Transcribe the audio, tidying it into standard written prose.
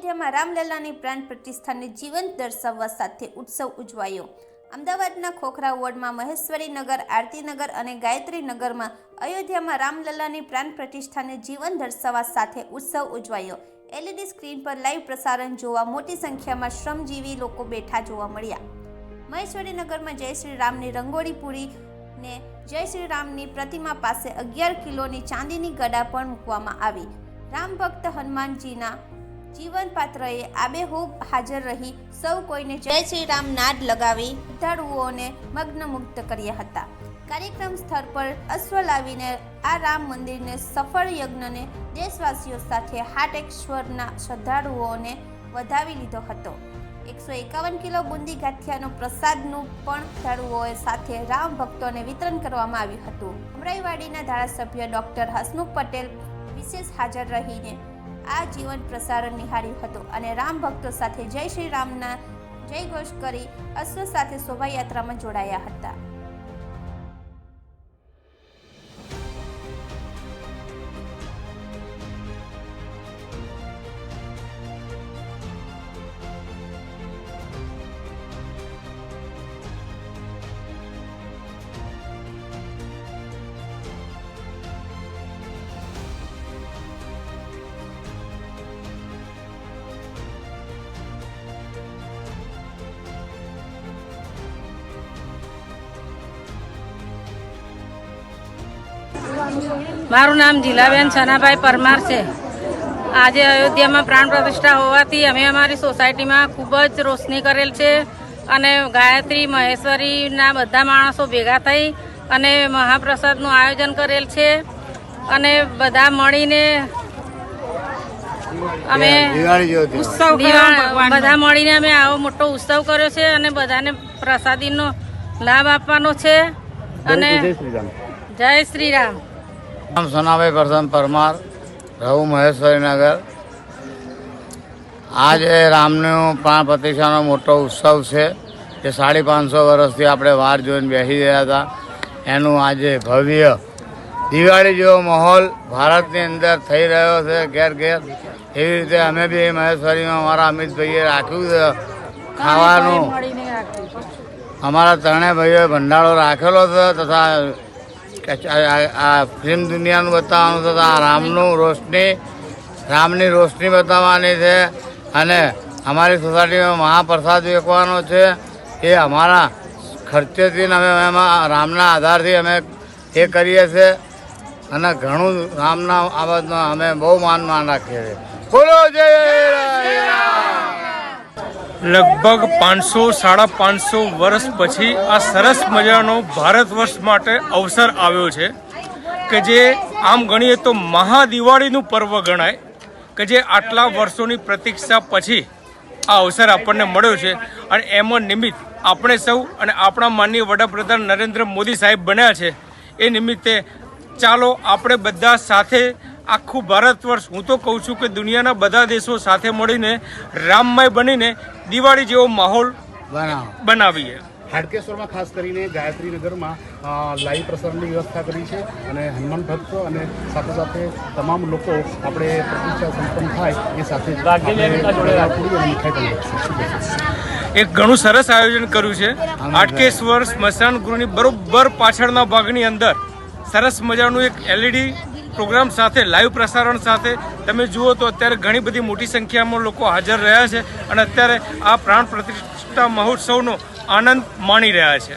અયોધ્યામાં રામલલ્લાની પ્રાણ પ્રતિષ્ઠાને જીવંત દર્શાવવા સાથે ઉત્સવ ઉજવાયો। અમદાવાદના ખોખરા વોર્ડમાં મહેશ્વરી નગર, આરતી નગર અને ગાયત્રી નગરમાં અયોધ્યામાં રામલલ્લાની પ્રાણ પ્રતિષ્ઠાને જીવંત દર્શાવવા સાથે ઉત્સવ ઉજવાયો। એલઈડી સ્ક્રીન પર લાઈવ પ્રસારણ જોવા મોટી સંખ્યામાં શ્રમજીવી લોકો બેઠા જોવા મળ્યા। મહેશ્વરી નગરમાં જય શ્રી રામની રંગોળી પૂરી ને જય શ્રી રામની પ્રતિમા પાસે 11 કિલોની ચાંદીની ગડા પણ મૂકવામાં આવી। રામ ભક્ત હનુમાનજીના જીવન પાત્રએ આબેહૂબ હાજર રહી સૌ કોઈને જય શ્રી રામ નાદ લગાવી શ્રદ્ધાળુઓને મગ્નમુગ્ધ કર્યા હતા। કાર્યક્રમ સ્થળ પર અશ્વ લાવીને આ રામ મંદિરને સફળ યજ્ઞને દેશવાસીઓ સાથે હાટેશ્વરના શ્રદ્ધાળુઓને વધાવી લીધો હતો। 151 કિલો બુંદી ગાંઠિયાનો પ્રસાદનું પણ શ્રદ્ધાળુઓએ સાથે રામ ભક્તોને વિતરણ કરવામાં આવ્યું હતું। અમરાઈવાડીના ધારાસભ્ય ડોક્ટર હસમુખ પટેલ વિશેષ હાજર રહીને આ જીવન પ્રસારણ નિહાળ્યું હતું અને રામ ભક્તો સાથે જય શ્રી રામના જય ઘોષ કરી અશ્વ સાથે શોભાયાત્રામાં જોડાયા હતા। મારું નામ જીલાબેન છનાભાઈ પરમાર છે। આજે અયોધ્યામાં પ્રાણ પ્રતિષ્ઠા હોવાથી અમે અમારી સોસાયટીમાં ખૂબ જ રોશની કરેલ છે અને ગાયત્રી મહેશ્વરીના બધા માણસો ભેગા થઈ અને મહાપ્રસાદનું આયોજન કરેલ છે અને બધા મળીને અમે બધા મળીને અમે આવો મોટો ઉત્સવ કર્યો છે અને બધાને પ્રસાદીનો લાભ આપવાનો છે અને જય શ્રી રામ। નામ સોનાભાઈ પ્રસન્ન પરમાર, રહું મહેશ્વરી નગર। આજે રામનો પ્રાણ પ્રતિષ્ઠાનો મોટો ઉત્સવ છે જે 550 વર્ષથી આપણે વાર જોઈને બેસી રહ્યા હતા। એનું આજે ભવ્ય દિવાળી જેવો માહોલ ભારતની અંદર થઈ રહ્યો છે ઘેર ઘેર। એવી રીતે અમે બી મહેશ્વરીમાં અમારા અમિતભાઈએ રાખ્યું છે ખાવાનું। અમારા ત્રણેય ભાઈઓએ ભંડારો રાખેલો છે તથા આ ફિલ્મ દુનિયાનું બતાવવાનું તથા રામની રોશની બતાવવાની છે અને અમારી સોસાયટીમાં મહાપ્રસાદ વેચવાનો છે। એ અમારા ખર્ચેથી અમે એમાં રામના આધારથી અમે એ કરીએ છીએ અને ઘણું રામના બાબતમાં અમે બહુ માન રાખીએ છીએ। બોલો જય રામ। લગભગ 500-550 વર્ષ પછી આ સરસ મજાનો ભારત વર્ષ માટે અવસર આવ્યો છે કે જે આમ ગણીએ તો મહાદિવાળીનું પર્વ ગણાય કે જે આટલા વર્ષોની પ્રતીક્ષા પછી આ અવસર આપણને મળ્યો છે અને એમાં નિમિત્ત આપણે સૌ અને આપણા માનનીય વડાપ્રધાન નરેન્દ્ર મોદી સાહેબ બન્યા છે। એ નિમિત્તે ચાલો આપણે બધા સાથે આખું ભારત વર્ષ, હું તો કહું છું કે દુનિયાના બધા દેશો સાથે મળીને રામમય બનીને દિવાળી જેવો માહોલ બનાવીએ। હાટકેશ્વરમાં ખાસ કરીને ગાયત્રી નગરમાં લાઈવ પ્રસારણની વ્યવસ્થા કરી છે અને હનુમાન ભક્તો અને સાથે સાથે તમામ લોકો આપણે પ્રતિષ્ઠા સંપન્ન થાય એ સાથે એક ઘણું સરસ આયોજન કર્યું છે। હાટકેશ્વર સ્મશાન ગૃહની બરોબર પાછળના ભાગની અંદર સરસ મજાનું એક એલઈડી પ્રોગ્રામ સાથે લાઈવ પ્રસારણ સાથે તમે જુઓ તો અત્યારે ઘણી બધી મોટી સંખ્યામાં લોકો હાજર રહ્યા છે અને અત્યારે આ પ્રાણ પ્રતિષ્ઠા મહોત્સવનો આનંદ માણી રહ્યા છે।